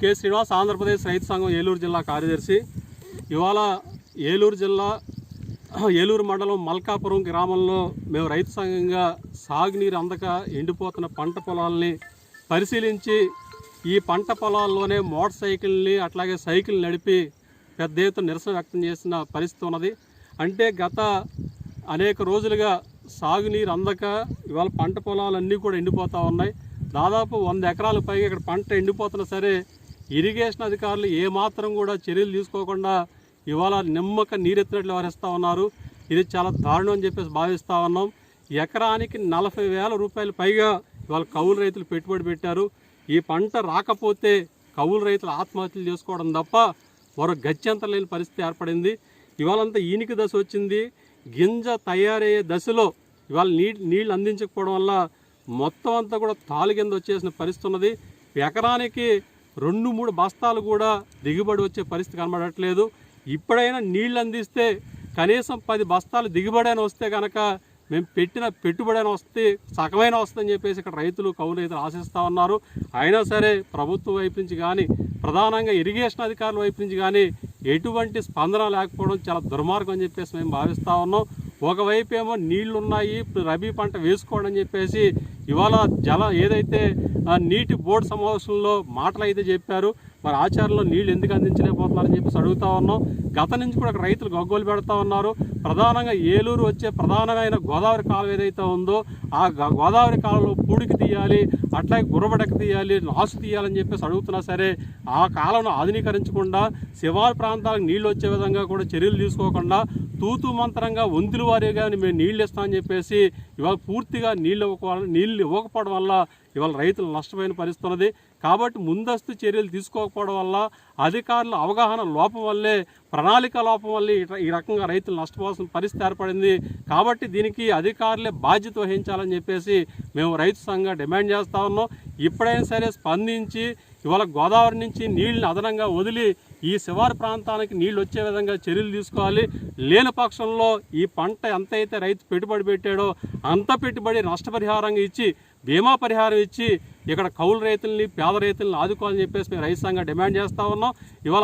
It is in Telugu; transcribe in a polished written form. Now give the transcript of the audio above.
కె శ్రీనివాస్, ఆంధ్రప్రదేశ్ రైతు సంఘం ఏలూరు జిల్లా కార్యదర్శి. ఇవాళ ఏలూరు మండలం మల్కాపురం గ్రామంలో మేము రైతు సంఘంగా సాగునీరు అందక ఎండిపోతున్న పంట పొలాలని పరిశీలించి ఈ పంట పొలాల్లోనే మోటార్ సైకిల్ని అట్లాగే సైకిల్ నడిపి పెద్ద ఎత్తున నిరసన వ్యక్తం చేసిన పరిస్థితి ఉన్నది. అంటే గత అనేక రోజులుగా సాగునీరు అందక ఇవాళ పంట పొలాలన్నీ కూడా ఎండిపోతూ ఉన్నాయి. దాదాపు 100 ఎకరాల పైగా ఇక్కడ పంట ఎండిపోతున్నా సరే ఇరిగేషన్ అధికారులు ఏమాత్రం కూడా చర్యలు తీసుకోకుండా ఇవాళ నిమ్మక నీరెత్తినట్లు వ్యవహరిస్తూ ఉన్నారు. ఇది చాలా దారుణం అని చెప్పేసి భావిస్తూ ఉన్నాం. ఎకరానికి 40,000 రూపాయలు పైగా ఇవాళ కౌలు రైతులు పెట్టుబడి పెట్టారు. ఈ పంట రాకపోతే కౌలు రైతులు ఆత్మహత్యలు చేసుకోవడం తప్ప మరో గత్యంతరం లేని పరిస్థితి ఏర్పడింది. ఇవాళంతా ఈనికి దశ వచ్చింది. గింజ తయారయ్యే దశలో ఇవాళ నీళ్ళు అందించకపోవడం వల్ల మొత్తం అంతా కూడా తాలు కింద వచ్చేసిన పరిస్థితి ఉన్నది. ఎకరానికి 2-3 బస్తాలు కూడా దిగుబడి వచ్చే పరిస్థితి కనబడట్లేదు. ఇప్పుడైనా నీళ్ళు అందిస్తే కనీసం 10 బస్తాలు దిగుబడి అయినా వస్తే కనుక మేము పెట్టిన పెట్టుబడి అయినా వస్తే సగమైన వస్తుందని చెప్పేసి ఇక్కడ కౌలు రైతులు ఆశిస్తూ ఉన్నారు. అయినా సరే ప్రభుత్వం వైపు నుంచి కానీ ప్రధానంగా ఇరిగేషన్ అధికారుల వైపు నుంచి కానీ ఎటువంటి స్పందన లేకపోవడం చాలా దుర్మార్గం అని చెప్పేసి మేము భావిస్తూ ఉన్నాం. ఒకవైపు ఏమో నీళ్లున్నాయి, ఇప్పుడు రబీ పంట వేసుకోవడం అని చెప్పేసి ఇవాళ ఏదైతే నీటి బోర్డు సమావేశంలో మాటలు అయితే చెప్పారు, మరి ఆచారంలో నీళ్లు ఎందుకు అందించలేకపోతున్నారని చెప్పేసి అడుగుతూ ఉన్నాం. గత నుంచి కూడా రైతులు గగ్గోలు పెడతా ఉన్నారు. ప్రధానంగా ఏలూరు వచ్చే ప్రధానమైన గోదావరి కాలువ ఏదైతే ఉందో ఆ గోదావరి కాలువలో పూడికి తీయాలి, అట్లాగే గుర్రబడెక్క తీయాలి, నాసు తీయాలని చెప్పేసి అడుగుతున్నా సరే ఆ కాలువను ఆధునీకరించకుండా శివారు ప్రాంతాలకు నీళ్ళు వచ్చే విధంగా కూడా చర్యలు తీసుకోకుండా తూతు మంత్రంగా వంతుల వారీగా మేము నీళ్ళు ఇస్తామని చెప్పేసి ఇవాళ పూర్తిగా నీళ్ళు ఇవ్వకపోవడం వల్ల ఇవాళ రైతులు నష్టపోయిన పరిస్థితి ఉన్నది. కాబట్టి ముందస్తు చర్యలు తీసుకోకపోవడం వల్ల అధికారుల అవగాహన లోపం వల్లే, ప్రణాళిక లోపం వల్లే ఈ రకంగా రైతులు నష్టపోవాల్సిన పరిస్థితి ఏర్పడింది. కాబట్టి దీనికి అధికారులే బాధ్యత వహించాలని చెప్పేసి మేము రైతు సంఘంగా డిమాండ్ చేస్తూ ఉన్నాం. ఇప్పుడైనా సరే స్పందించి ఇవాళ గోదావరి నుంచి నీళ్ళని అదనంగా వదిలి ఈ శివారు ప్రాంతానికి నీళ్ళు వచ్చే విధంగా చర్యలు తీసుకోవాలి. లేని పక్షంలో ఈ పంట ఎంతైతే రైతు పెట్టుబడి పెట్టాడో అంత పెట్టుబడి నష్టపరిహారంగా ఇచ్చి, బీమా పరిహారం ఇచ్చి ఇక్కడ కౌలు రైతుల్ని, పేద రైతుల్ని ఆదుకోవాలని చెప్పేసి మేము రైతు సంఘంగా డిమాండ్ చేస్తూ ఉన్నాం. ఇవాళ